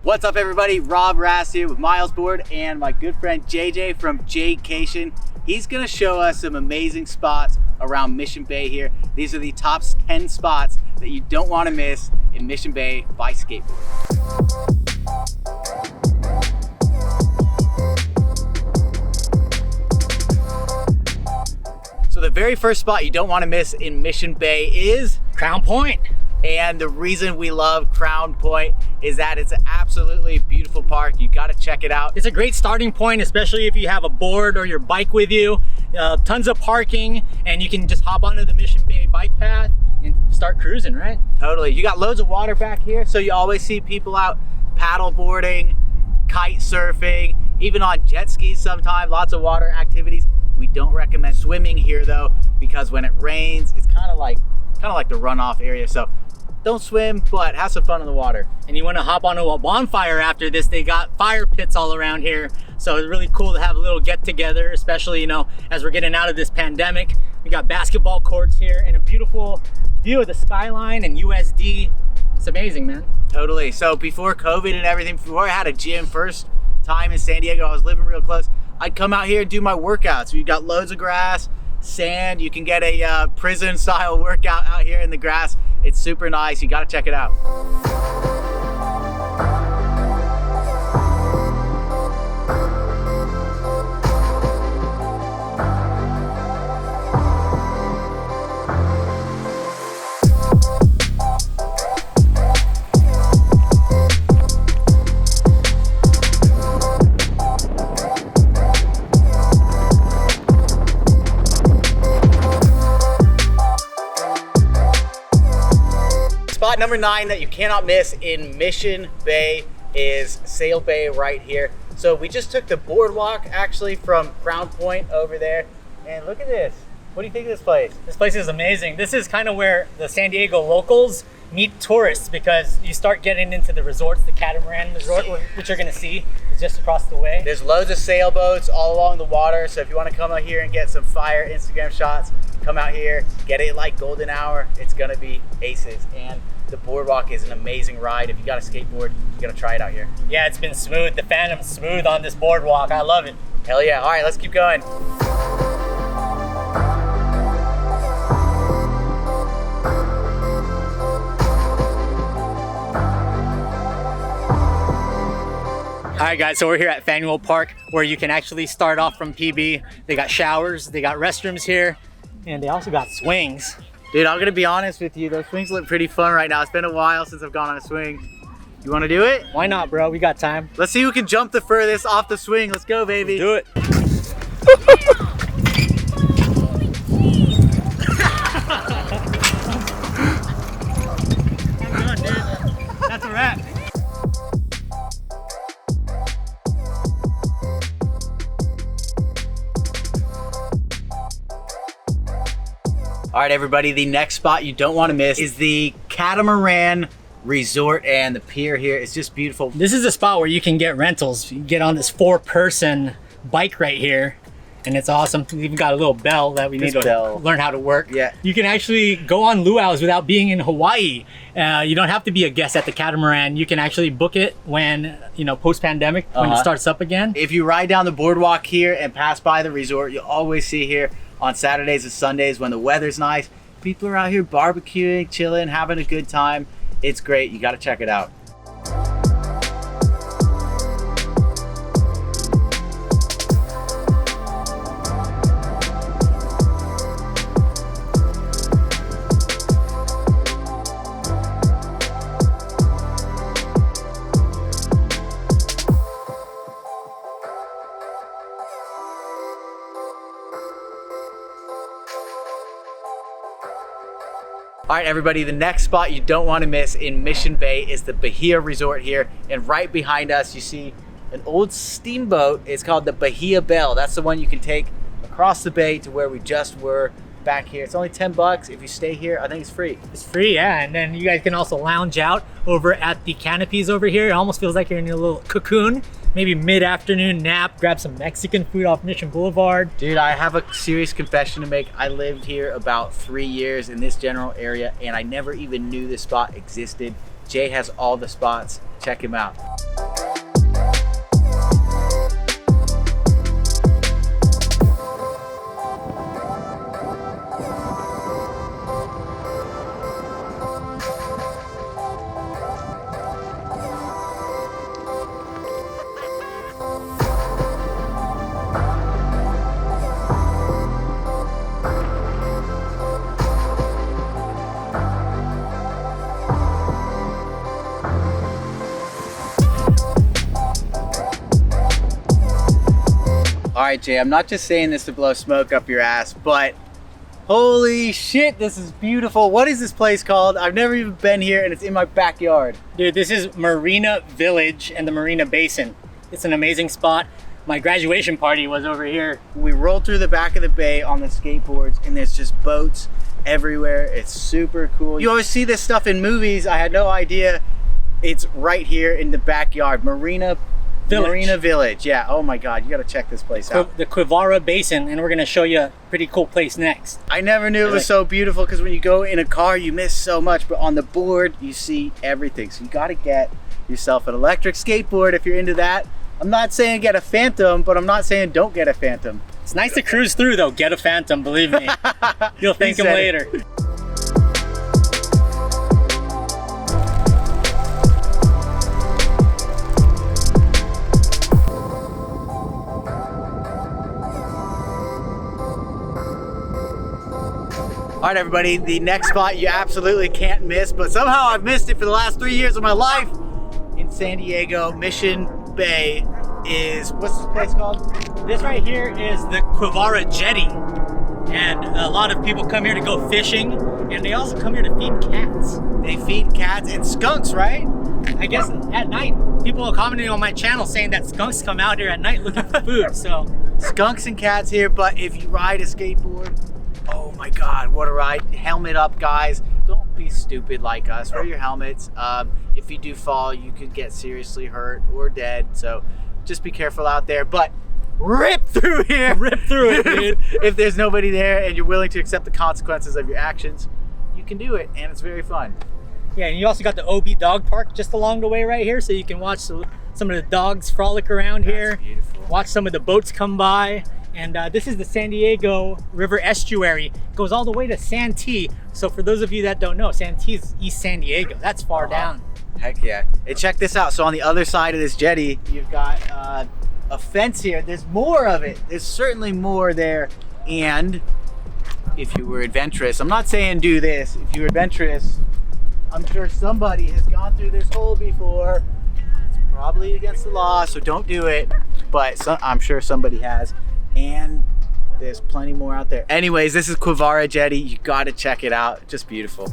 What's up everybody? Rob Rast here with Miles Board and my good friend JJ from Jaycation. He's gonna show us some amazing spots around Mission Bay here. These are the top 10 spots that you don't wanna miss in Mission Bay by Skateboard. So the very first spot you don't wanna miss in Mission Bay is Crown Point. And the reason we love Crown Point is that it's an absolutely beautiful park. You gotta check it out. It's a great starting point, especially if you have a board or your bike with you. Tons of parking, and you can just hop onto the Mission Bay bike path and start cruising, right? Totally. You got loads of water back here, so you always see people out paddle boarding, kite surfing, even on jet skis sometimes, lots of water activities. We don't recommend swimming here though, because when it rains, it's kind of like the runoff area. So don't swim, but have some fun in the water. And you want to hop onto a bonfire after this. They got fire pits all around here. So it's really cool to have a little get together, especially, you know, as we're getting out of this pandemic. We got basketball courts here and a beautiful view of the skyline and USD. It's amazing, man. Totally. So before COVID and everything, before I had a gym, first time in San Diego, I was living real close. I'd come out here and do my workouts. We've got loads of grass, sand. You can get a prison style workout out here in the grass. It's super nice. You got to check it out. Spot number 9 that you cannot miss in Mission Bay is Sail Bay right here. So we just took the boardwalk actually from Crown Point over there, and look at this. What do you think of this place? This place is amazing. This is kind of where the San Diego locals meet tourists, because you start getting into the resorts. The Catamaran Resort, which you're gonna see, is just across the way. There's loads of sailboats all along the water, so if you want to come out here and get some fire Instagram shots, come out here, get it like golden hour. It's gonna be aces. And the boardwalk is an amazing ride. If you got a skateboard, you gotta try it out here. Yeah, it's been smooth. The Phantom's smooth on this boardwalk. I love it. Hell yeah. All right, let's keep going. All right guys, so we're here at Faneuil Park, where you can actually start off from PB. They got showers, they got restrooms here, and they also got swings. Dude, I'm gonna be honest with you, those swings look pretty fun right now. It's been a while since I've gone on a swing. You wanna do it? Why not, bro? We got time. Let's see who can jump the furthest off the swing. Let's go, baby. Let's do it. I'm done, dude. That's a wrap. All right, everybody, the next spot you don't want to miss is the Catamaran Resort, and the pier here is just beautiful. This is a spot where you can get rentals. You get on this 4-person bike right here, and it's awesome. We've even got a little bell that we need to learn how to work. Yeah. You can actually go on luau's without being in Hawaii. You don't have to be a guest at the Catamaran. You can actually book it when, you know, post-pandemic, when it starts up again. If you ride down the boardwalk here and pass by the resort, you'll always see here on Saturdays and Sundays when the weather's nice, people are out here barbecuing, chilling, having a good time. It's great. You got to check it out. All right, everybody, the next spot you don't want to miss in Mission Bay is the Bahia Resort here. And right behind us, you see an old steamboat. It's called the Bahia Bell. That's the one you can take across the bay to where we just were back here. It's only 10 bucks. If you stay here, I think it's free. It's free, yeah. And then you guys can also lounge out over at the canopies over here. It almost feels like you're in a little cocoon. Maybe mid-afternoon nap, grab some Mexican food off Mission Boulevard. Dude, I have a serious confession to make. I lived here about 3 years in this general area, and I never even knew this spot existed. Jay has all the spots. check him out. All right, Jay, I'm not just saying this to blow smoke up your ass, but holy shit, this is beautiful. What is this place called? I've never even been here, and it's in my backyard. Dude, this is Marina Village and the Marina Basin. It's an amazing spot. My graduation party was over here. We rolled through the back of the bay on the skateboards, and there's just boats everywhere. It's super cool. You always see this stuff in movies. I had no idea it's right here in the backyard. Marina Village, yeah. Oh my God, you gotta check this place out. The Quivira Basin, and we're gonna show you a pretty cool place next. I never knew it was so beautiful, because when you go in a car, you miss so much, but on the board, you see everything. So you gotta get yourself an electric skateboard if you're into that. I'm not saying get a Phantom, but I'm not saying don't get a Phantom. It's nice to cruise through though. Get a Phantom, believe me. You'll thank him later. All right, everybody, the next spot you absolutely can't miss, but somehow I've missed it for the last 3 years of my life. In San Diego, Mission Bay is, what's this place called? This right here is the Quivira Jetty. And a lot of people come here to go fishing, and they also come here to feed cats. They feed cats and skunks, right? I guess at night, people are commenting on my channel saying that skunks come out here at night looking for food, so. Skunks and cats here, but if you ride a skateboard, oh my God, what a ride. Helmet up, guys. Don't be stupid like us. Wear your helmets. If you do fall, you could get seriously hurt or dead. So just be careful out there. But rip through here. Rip through it, dude. If there's nobody there and you're willing to accept the consequences of your actions, you can do it, and it's very fun. Yeah, and you also got the OB Dog Park just along the way right here, so you can watch some of the dogs frolic around here. Beautiful. Watch some of the boats come by. And this is the San Diego River Estuary. It goes all the way to Santee. So for those of you that don't know, Santee is East San Diego. That's far down. Heck yeah. Hey, check this out. So on the other side of this jetty, you've got a fence here. There's more of it. There's certainly more there. And if you were adventurous, I'm not saying do this. If you're adventurous, I'm sure somebody has gone through this hole before. It's probably against the law, so don't do it. But I'm sure somebody has. And there's plenty more out there. Anyways, this is Quivira Jetty. You gotta check it out. Just beautiful.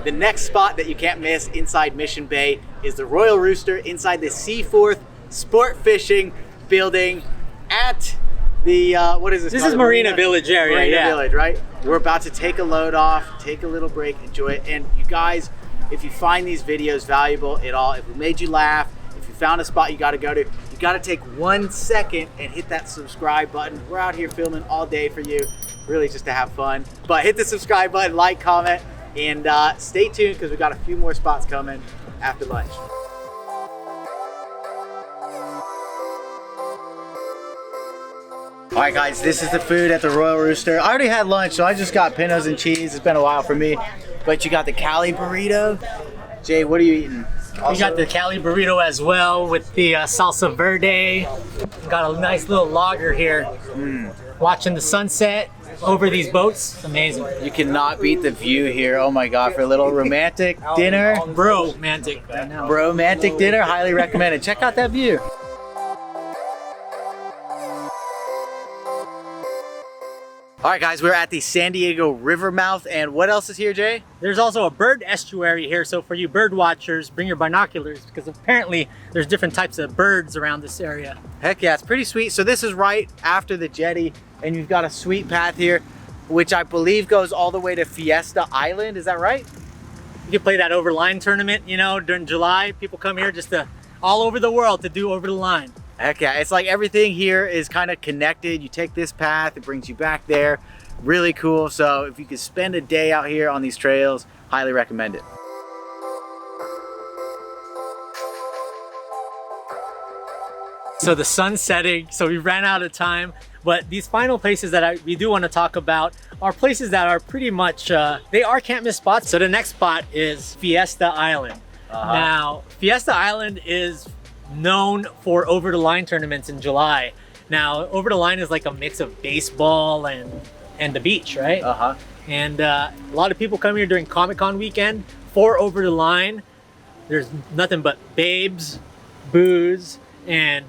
The next spot that you can't miss inside Mission Bay is the Royal Rooster inside the Seaforth Sport Fishing building at the, what is this? This is Marina Village area, Marina Village, right? We're about to take a load off, take a little break, enjoy it. And you guys, if you find these videos valuable at all, if we made you laugh, if you found a spot you gotta go to, you gotta take 1 second and hit that subscribe button. We're out here filming all day for you, really just to have fun. But hit the subscribe button, like, comment, and stay tuned because we got a few more spots coming after lunch. All right, guys, this is the food at the Royal Rooster. I already had lunch, so I just got pintos and cheese. It's been a while for me, but you got the Cali burrito. Jay, what are you eating? We got the Cali burrito as well with the salsa verde. Got a nice little lager here. Watching the sunset over these boats. It's amazing. You cannot beat the view here. Oh my God, for a little romantic dinner. Bro-mantic. I know. Romantic dinner, highly recommended. Check out that view. All right, guys, we're at the San Diego River mouth, and what else is here, Jay? There's also a bird estuary here, so for you bird watchers, bring your binoculars because apparently there's different types of birds around this area. Heck yeah, it's pretty sweet. So this is right after the jetty, and you've got a sweet path here, which I believe goes all the way to Fiesta Island. Is that right? You can play that over the line tournament, you know, during July. People come here just to all over the world to do over the line. Heck yeah, it's like everything here is kind of connected. You take this path, it brings you back there. Really cool. So if you could spend a day out here on these trails, highly recommend it. So the sun's setting, so we ran out of time. But these final places that we do want to talk about are places that are pretty much, they are can't miss spots. So the next spot is Fiesta Island. Now, Fiesta Island is known for over the line tournaments in July. Now, over the line is like a mix of baseball and the beach, right? And a lot of people come here during Comic-Con weekend for over the line. There's nothing but babes, booze, and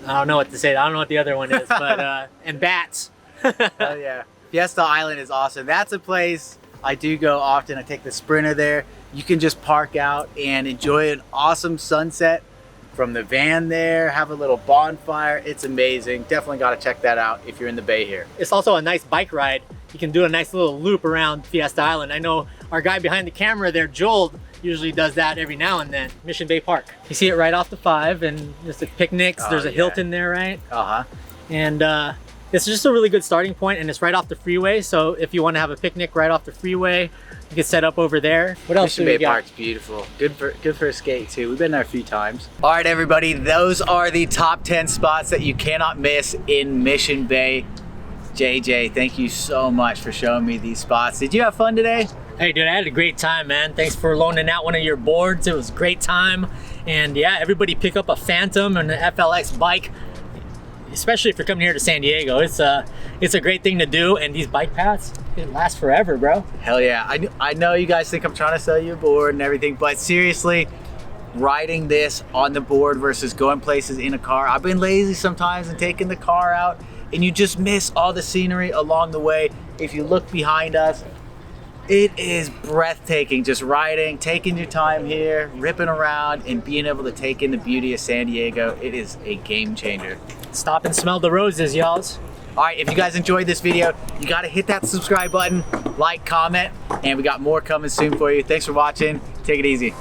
I don't know what to say. I don't know what the other one is, but and bats. Oh yeah, Fiesta Island is awesome. That's a place I do go often. I take the Sprinter there. You can just park out and enjoy an awesome sunset from the van there, have a little bonfire. It's amazing. Definitely got to check that out if you're in the Bay here. It's also a nice bike ride. You can do a nice little loop around Fiesta Island. I know our guy behind the camera there, Joel, usually does that every now and then. Mission Bay Park. You see it right off the 5, and just like picnics. There's a Hilton there, right? And it's just a really good starting point, and it's right off the freeway. So if you want to have a picnic right off the freeway, you can set up over there. What else Mission do we Bay got? Park's beautiful. Good for a skate too. We've been there a few times. All right, everybody, those are the top 10 spots that you cannot miss in Mission Bay. JJ, thank you so much for showing me these spots. Did you have fun today? Hey dude, I had a great time, man. Thanks for loaning out one of your boards. It was a great time. And yeah, everybody pick up a Phantom and an FLX bike, especially if you're coming here to San Diego. It's a great thing to do, and these bike paths, it lasts forever, bro. Hell yeah. I know you guys think I'm trying to sell you a board and everything, but seriously, riding this on the board versus going places in a car. I've been lazy sometimes and taking the car out, and you just miss all the scenery along the way. If you look behind us, it is breathtaking just riding, taking your time here, ripping around, and being able to take in the beauty of San Diego. It is a game changer. Stop and smell the roses, y'all. All right, if you guys enjoyed this video, you got to hit that subscribe button, like, comment, and we got more coming soon for you. Thanks for watching. Take it easy.